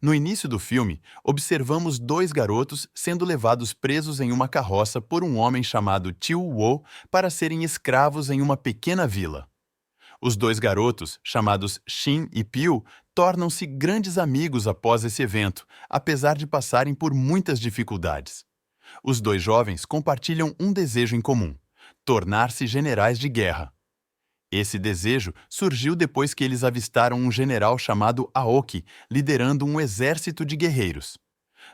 No início do filme, observamos dois garotos sendo levados presos em uma carroça por um homem chamado Tio Wo para serem escravos em uma pequena vila. Os dois garotos, chamados Shin e Pyo, tornam-se grandes amigos após esse evento, apesar de passarem por muitas dificuldades. Os dois jovens compartilham um desejo em comum: tornar-se generais de guerra. Esse desejo surgiu depois que eles avistaram um general chamado Aoki, liderando um exército de guerreiros.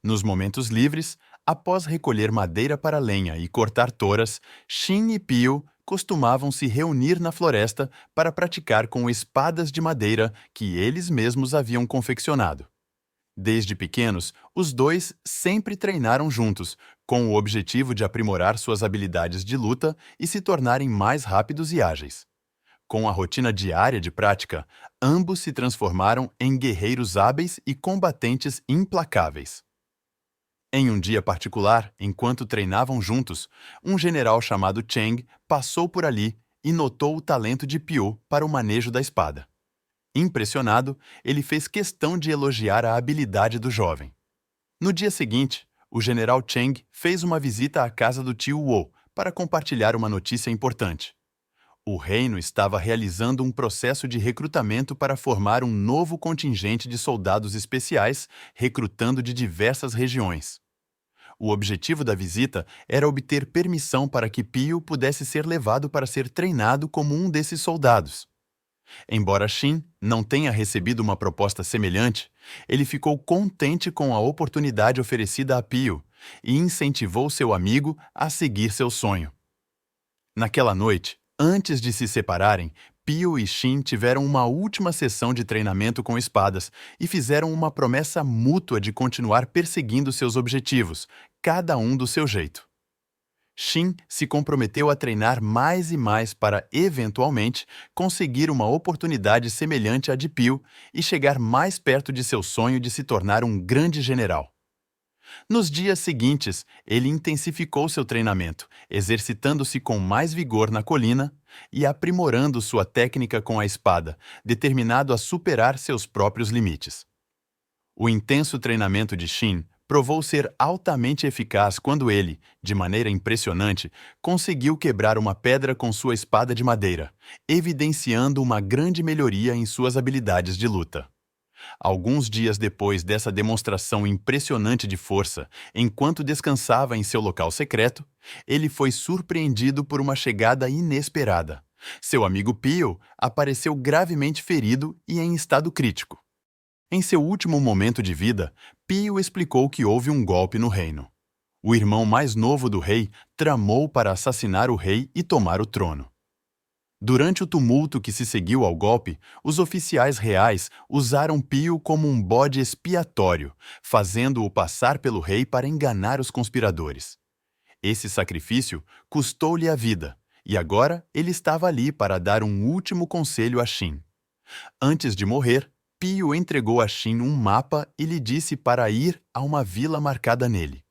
Nos momentos livres, após recolher madeira para lenha e cortar toras, Shin e Pyo costumavam se reunir na floresta para praticar com espadas de madeira que eles mesmos haviam confeccionado. Desde pequenos, os dois sempre treinaram juntos, com o objetivo de aprimorar suas habilidades de luta e se tornarem mais rápidos e ágeis. Com a rotina diária de prática, ambos se transformaram em guerreiros hábeis e combatentes implacáveis. Em um dia particular, enquanto treinavam juntos, um general chamado Cheng passou por ali e notou o talento de Pyo para o manejo da espada. Impressionado, ele fez questão de elogiar a habilidade do jovem. No dia seguinte, o general Cheng fez uma visita à casa do tio Wo para compartilhar uma notícia importante. O reino estava realizando um processo de recrutamento para formar um novo contingente de soldados especiais, recrutando de diversas regiões. O objetivo da visita era obter permissão para que Pyo pudesse ser levado para ser treinado como um desses soldados. Embora Shin não tenha recebido uma proposta semelhante, ele ficou contente com a oportunidade oferecida a Pyo e incentivou seu amigo a seguir seu sonho. Naquela noite, antes de se separarem, Pyo e Shin tiveram uma última sessão de treinamento com espadas e fizeram uma promessa mútua de continuar perseguindo seus objetivos, cada um do seu jeito. Shin se comprometeu a treinar mais e mais para, eventualmente, conseguir uma oportunidade semelhante à de Pyo e chegar mais perto de seu sonho de se tornar um grande general. Nos dias seguintes, ele intensificou seu treinamento, exercitando-se com mais vigor na colina e aprimorando sua técnica com a espada, determinado a superar seus próprios limites. O intenso treinamento de Shin provou ser altamente eficaz quando ele, de maneira impressionante, conseguiu quebrar uma pedra com sua espada de madeira, evidenciando uma grande melhoria em suas habilidades de luta. Alguns dias depois dessa demonstração impressionante de força, enquanto descansava em seu local secreto, ele foi surpreendido por uma chegada inesperada. Seu amigo Pyo apareceu gravemente ferido e em estado crítico. Em seu último momento de vida, Pyo explicou que houve um golpe no reino. O irmão mais novo do rei tramou para assassinar o rei e tomar o trono. Durante o tumulto que se seguiu ao golpe, os oficiais reais usaram Pyo como um bode expiatório, fazendo-o passar pelo rei para enganar os conspiradores. Esse sacrifício custou-lhe a vida, e agora ele estava ali para dar um último conselho a Shin. Antes de morrer, Pyo entregou a Shin um mapa e lhe disse para ir a uma vila marcada nele.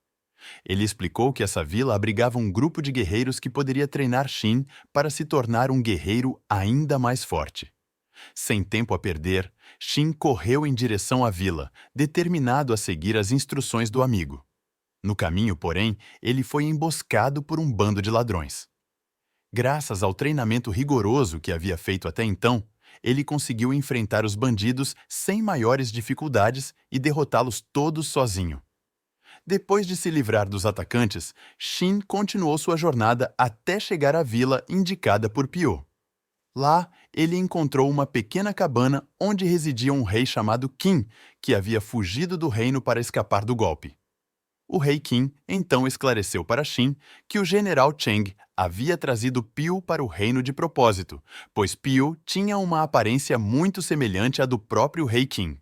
Ele explicou que essa vila abrigava um grupo de guerreiros que poderia treinar Shin para se tornar um guerreiro ainda mais forte. Sem tempo a perder, Shin correu em direção à vila, determinado a seguir as instruções do amigo. No caminho, porém, ele foi emboscado por um bando de ladrões. Graças ao treinamento rigoroso que havia feito até então, ele conseguiu enfrentar os bandidos sem maiores dificuldades e derrotá-los todos sozinho. Depois de se livrar dos atacantes, Shin continuou sua jornada até chegar à vila indicada por Pyo. Lá, ele encontrou uma pequena cabana onde residia um rei chamado Qin, que havia fugido do reino para escapar do golpe. O rei Qin então esclareceu para Shin que o general Cheng havia trazido Pyo para o reino de propósito, pois Pyo tinha uma aparência muito semelhante à do próprio rei Qin.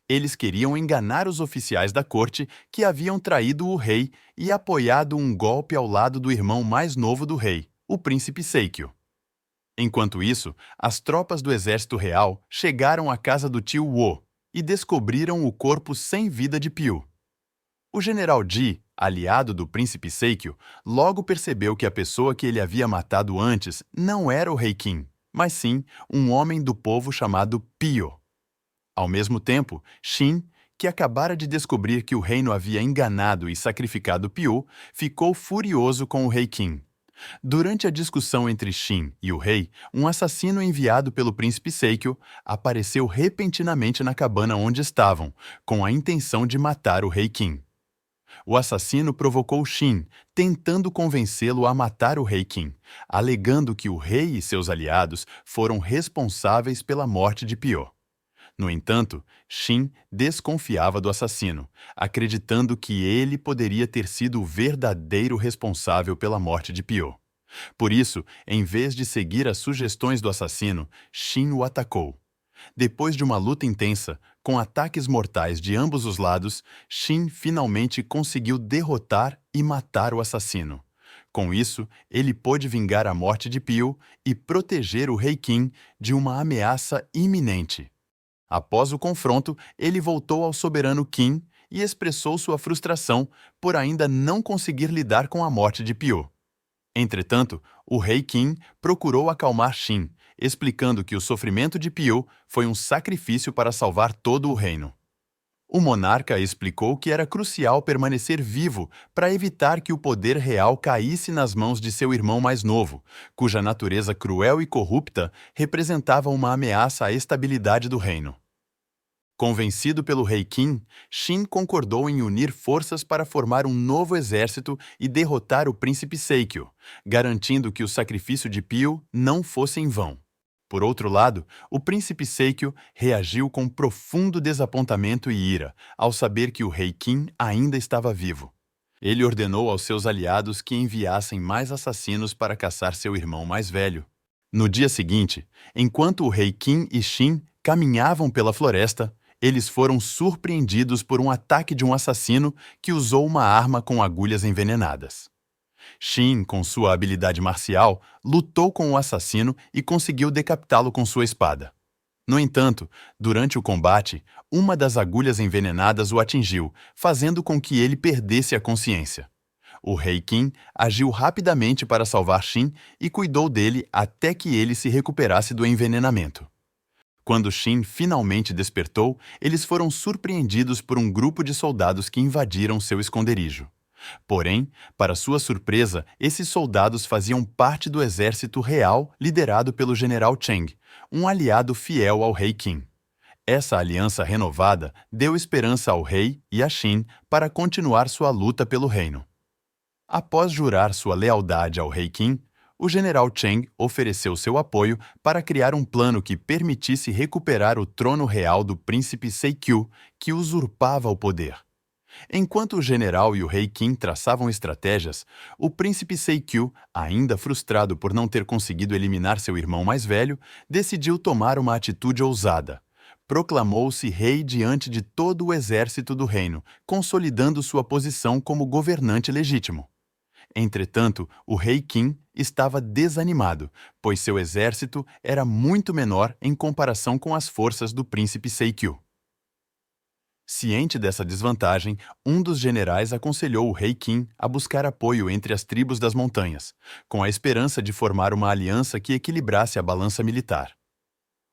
Eles queriam enganar os oficiais da corte que haviam traído o rei e apoiado um golpe ao lado do irmão mais novo do rei, o príncipe Seikyo. Enquanto isso, as tropas do exército real chegaram à casa do tio Wo e descobriram o corpo sem vida de Pyo. O general Ji, aliado do príncipe Seikyo, logo percebeu que a pessoa que ele havia matado antes não era o rei Qin, mas sim um homem do povo chamado Pyo. Ao mesmo tempo, Shin, que acabara de descobrir que o reino havia enganado e sacrificado Piu, ficou furioso com o rei Qin. Durante a discussão entre Xin e o rei, um assassino enviado pelo príncipe Seikyo apareceu repentinamente na cabana onde estavam, com a intenção de matar o rei Qin. O assassino provocou Xin, tentando convencê-lo a matar o rei Qin, alegando que o rei e seus aliados foram responsáveis pela morte de Piu. No entanto, Xin desconfiava do assassino, acreditando que ele poderia ter sido o verdadeiro responsável pela morte de Piu. Por isso, em vez de seguir as sugestões do assassino, Xin o atacou. Depois de uma luta intensa, com ataques mortais de ambos os lados, Xin finalmente conseguiu derrotar e matar o assassino. Com isso, ele pôde vingar a morte de Piu e proteger o rei Qin de uma ameaça iminente. Após o confronto, ele voltou ao soberano Qin e expressou sua frustração por ainda não conseguir lidar com a morte de Piu. Entretanto, o rei Qin procurou acalmar Xin, explicando que o sofrimento de Piu foi um sacrifício para salvar todo o reino. O monarca explicou que era crucial permanecer vivo para evitar que o poder real caísse nas mãos de seu irmão mais novo, cuja natureza cruel e corrupta representava uma ameaça à estabilidade do reino. Convencido pelo rei Qin, Xin concordou em unir forças para formar um novo exército e derrotar o príncipe Seikyo, garantindo que o sacrifício de Piu não fosse em vão. Por outro lado, o príncipe Seikyo reagiu com profundo desapontamento e ira ao saber que o rei Qin ainda estava vivo. Ele ordenou aos seus aliados que enviassem mais assassinos para caçar seu irmão mais velho. No dia seguinte, enquanto o rei Qin e Xin caminhavam pela floresta, eles foram surpreendidos por um ataque de um assassino que usou uma arma com agulhas envenenadas. Xin, com sua habilidade marcial, lutou com o assassino e conseguiu decapitá-lo com sua espada. No entanto, durante o combate, uma das agulhas envenenadas o atingiu, fazendo com que ele perdesse a consciência. O rei Qin agiu rapidamente para salvar Xin e cuidou dele até que ele se recuperasse do envenenamento. Quando Xin finalmente despertou, eles foram surpreendidos por um grupo de soldados que invadiram seu esconderijo. Porém, para sua surpresa, esses soldados faziam parte do exército real liderado pelo general Cheng, um aliado fiel ao rei Qin. Essa aliança renovada deu esperança ao rei e a Xin para continuar sua luta pelo reino. Após jurar sua lealdade ao rei Qin, o general Cheng ofereceu seu apoio para criar um plano que permitisse recuperar o trono real do príncipe Seikyu, que usurpava o poder. Enquanto o general e o rei Qin traçavam estratégias, o príncipe Seikyu, ainda frustrado por não ter conseguido eliminar seu irmão mais velho, decidiu tomar uma atitude ousada. Proclamou-se rei diante de todo o exército do reino, consolidando sua posição como governante legítimo. Entretanto, o rei Qin estava desanimado, pois seu exército era muito menor em comparação com as forças do príncipe Seikyu. Ciente dessa desvantagem, um dos generais aconselhou o rei Qin a buscar apoio entre as tribos das montanhas, com a esperança de formar uma aliança que equilibrasse a balança militar.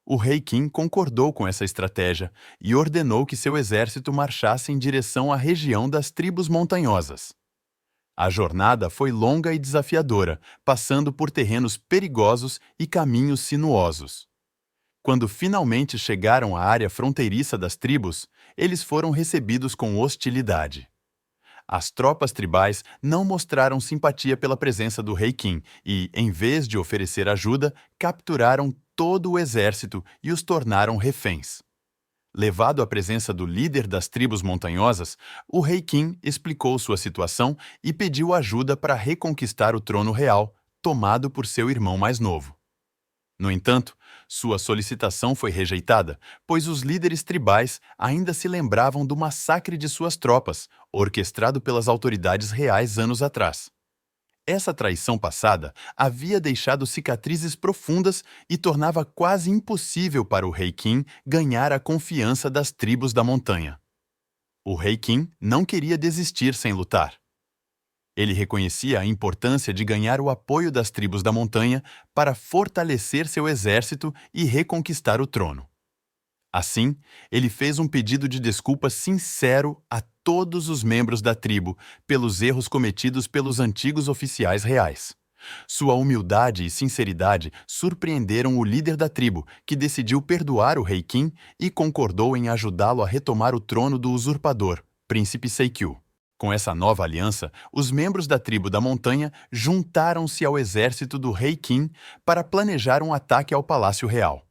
O rei Qin concordou com essa estratégia e ordenou que seu exército marchasse em direção à região das tribos montanhosas. A jornada foi longa e desafiadora, passando por terrenos perigosos e caminhos sinuosos. Quando finalmente chegaram à área fronteiriça das tribos, eles foram recebidos com hostilidade. As tropas tribais não mostraram simpatia pela presença do rei Qin e, em vez de oferecer ajuda, capturaram todo o exército e os tornaram reféns. Levado à presença do líder das tribos montanhosas, o rei Qin explicou sua situação e pediu ajuda para reconquistar o trono real, tomado por seu irmão mais novo. No entanto, sua solicitação foi rejeitada, pois os líderes tribais ainda se lembravam do massacre de suas tropas, orquestrado pelas autoridades reais anos atrás. Essa traição passada havia deixado cicatrizes profundas e tornava quase impossível para o rei Qin ganhar a confiança das tribos da montanha. O rei Qin não queria desistir sem lutar. Ele reconhecia a importância de ganhar o apoio das tribos da montanha para fortalecer seu exército e reconquistar o trono. Assim, ele fez um pedido de desculpa sincero a todos os membros da tribo pelos erros cometidos pelos antigos oficiais reais. Sua humildade e sinceridade surpreenderam o líder da tribo, que decidiu perdoar o rei Qin e concordou em ajudá-lo a retomar o trono do usurpador, príncipe Seikyu. Com essa nova aliança, os membros da tribo da montanha juntaram-se ao exército do rei Qin para planejar um ataque ao palácio real.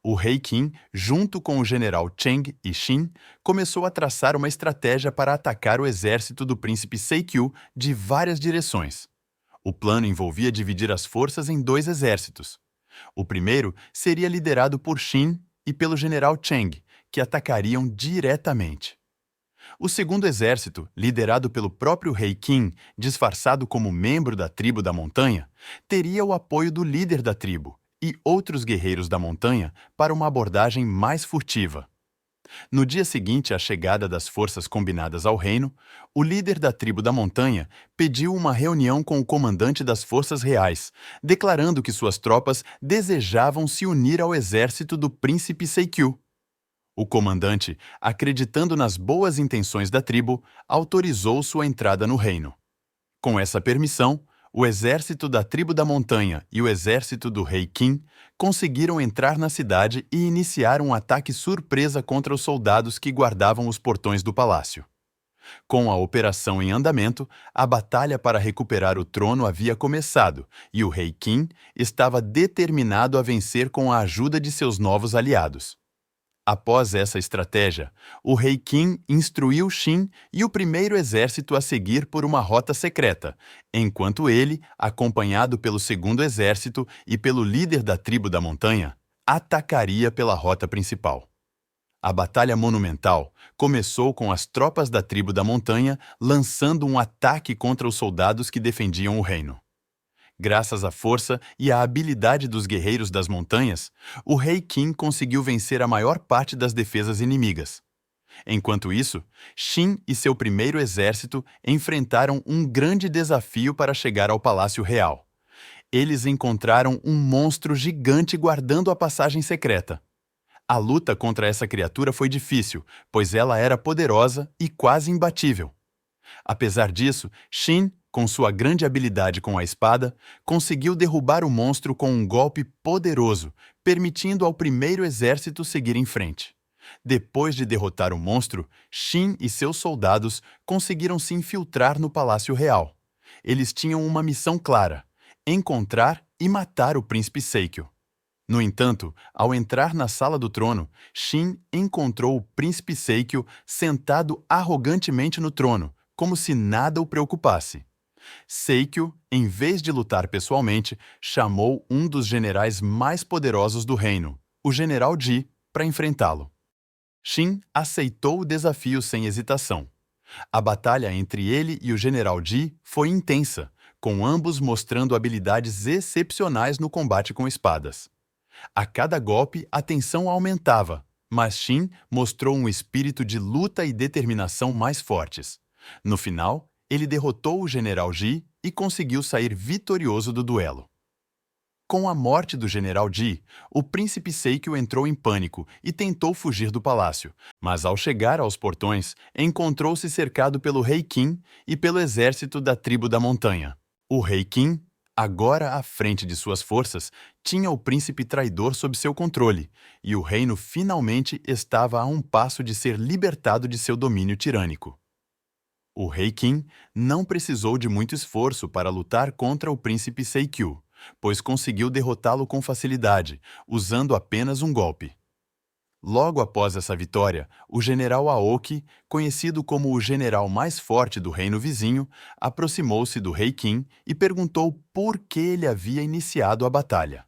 O rei Qin, junto com o general Cheng e Xin, começou a traçar uma estratégia para atacar o exército do príncipe Seikyu de várias direções. O plano envolvia dividir as forças em dois exércitos. O primeiro seria liderado por Xin e pelo general Cheng, que atacariam diretamente. O segundo exército, liderado pelo próprio rei Qin, disfarçado como membro da tribo da montanha, teria o apoio do líder da tribo e outros guerreiros da montanha para uma abordagem mais furtiva. No dia seguinte à chegada das forças combinadas ao reino, o líder da tribo da montanha pediu uma reunião com o comandante das forças reais, declarando que suas tropas desejavam se unir ao exército do príncipe Seikyu. O comandante, acreditando nas boas intenções da tribo, autorizou sua entrada no reino. Com essa permissão, o exército da tribo da montanha e o exército do rei Qin conseguiram entrar na cidade e iniciar um ataque surpresa contra os soldados que guardavam os portões do palácio. Com a operação em andamento, a batalha para recuperar o trono havia começado e o rei Qin estava determinado a vencer com a ajuda de seus novos aliados. Após essa estratégia, o rei Qin instruiu Xin e o primeiro exército a seguir por uma rota secreta, enquanto ele, acompanhado pelo segundo exército e pelo líder da tribo da montanha, atacaria pela rota principal. A batalha monumental começou com as tropas da tribo da montanha lançando um ataque contra os soldados que defendiam o reino. Graças à força e à habilidade dos guerreiros das montanhas, o rei Qin conseguiu vencer a maior parte das defesas inimigas. Enquanto isso, Xin e seu primeiro exército enfrentaram um grande desafio para chegar ao Palácio Real. Eles encontraram um monstro gigante guardando a passagem secreta. A luta contra essa criatura foi difícil, pois ela era poderosa e quase imbatível. Apesar disso, Xin, com sua grande habilidade com a espada, conseguiu derrubar o monstro com um golpe poderoso, permitindo ao primeiro exército seguir em frente. Depois de derrotar o monstro, Xin e seus soldados conseguiram se infiltrar no Palácio Real. Eles tinham uma missão clara: encontrar e matar o príncipe Seikyu. No entanto, ao entrar na sala do trono, Xin encontrou o príncipe Seikyu sentado arrogantemente no trono, como se nada o preocupasse. Seikyu, em vez de lutar pessoalmente, chamou um dos generais mais poderosos do reino, o general Ji, para enfrentá-lo. Xin aceitou o desafio sem hesitação. A batalha entre ele e o general Ji foi intensa, com ambos mostrando habilidades excepcionais no combate com espadas. A cada golpe, a tensão aumentava, mas Xin mostrou um espírito de luta e determinação mais fortes. No final, ele derrotou o general Ji e conseguiu sair vitorioso do duelo. Com a morte do general Ji, o príncipe Seikyu entrou em pânico e tentou fugir do palácio, mas ao chegar aos portões, encontrou-se cercado pelo rei Qin e pelo exército da tribo da montanha. O rei Qin, agora à frente de suas forças, tinha o príncipe traidor sob seu controle, e o reino finalmente estava a um passo de ser libertado de seu domínio tirânico. O rei Qin não precisou de muito esforço para lutar contra o príncipe Seikyu, pois conseguiu derrotá-lo com facilidade, usando apenas um golpe. Logo após essa vitória, o general Aoki, conhecido como o general mais forte do reino vizinho, aproximou-se do rei Qin e perguntou por que ele havia iniciado a batalha.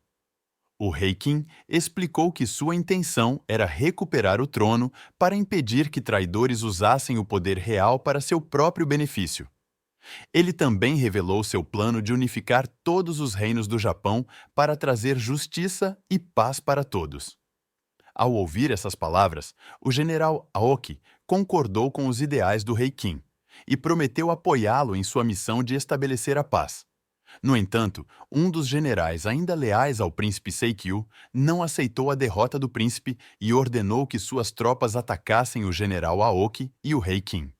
O rei Qin explicou que sua intenção era recuperar o trono para impedir que traidores usassem o poder real para seu próprio benefício. Ele também revelou seu plano de unificar todos os reinos do Japão para trazer justiça e paz para todos. Ao ouvir essas palavras, o general Aoki concordou com os ideais do rei Qin e prometeu apoiá-lo em sua missão de estabelecer a paz. No entanto, um dos generais ainda leais ao príncipe Seikyu não aceitou a derrota do príncipe e ordenou que suas tropas atacassem o general Aoki e o rei Qin.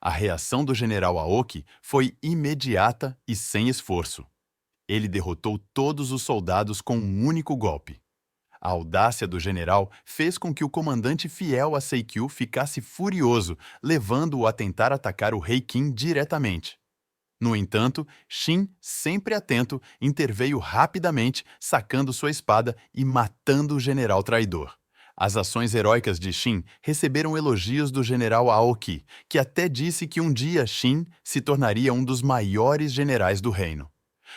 A reação do general Aoki foi imediata e sem esforço. Ele derrotou todos os soldados com um único golpe. A audácia do general fez com que o comandante fiel a Seikyu ficasse furioso, levando-o a tentar atacar o rei Qin diretamente. No entanto, Shin, sempre atento, interveio rapidamente, sacando sua espada e matando o general traidor. As ações heróicas de Shin receberam elogios do general Aoki, que até disse que um dia Shin se tornaria um dos maiores generais do reino.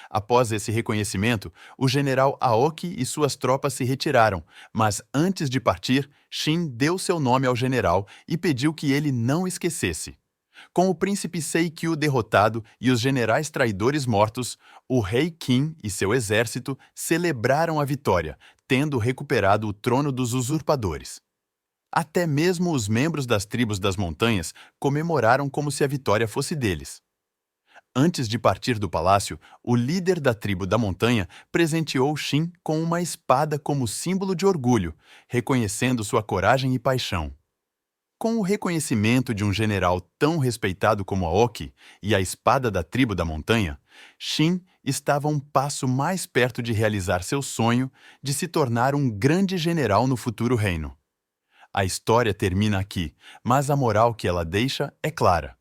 Após esse reconhecimento, o general Aoki e suas tropas se retiraram, mas antes de partir, Shin deu seu nome ao general e pediu que ele não esquecesse. Com o príncipe Seikyu derrotado e os generais traidores mortos, o rei Qin e seu exército celebraram a vitória, tendo recuperado o trono dos usurpadores. Até mesmo os membros das tribos das montanhas comemoraram como se a vitória fosse deles. Antes de partir do palácio, o líder da tribo da montanha presenteou Shin com uma espada como símbolo de orgulho, reconhecendo sua coragem e paixão. Com o reconhecimento de um general tão respeitado como Aoki e a espada da tribo da montanha, Shin estava um passo mais perto de realizar seu sonho de se tornar um grande general no futuro reino. A história termina aqui, mas a moral que ela deixa é clara.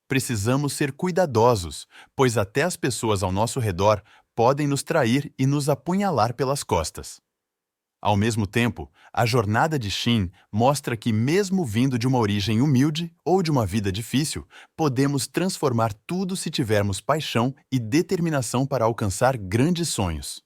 Precisamos ser cuidadosos, pois até as pessoas ao nosso redor podem nos trair e nos apunhalar pelas costas. Ao mesmo tempo, a jornada de Shin mostra que, mesmo vindo de uma origem humilde ou de uma vida difícil, podemos transformar tudo se tivermos paixão e determinação para alcançar grandes sonhos.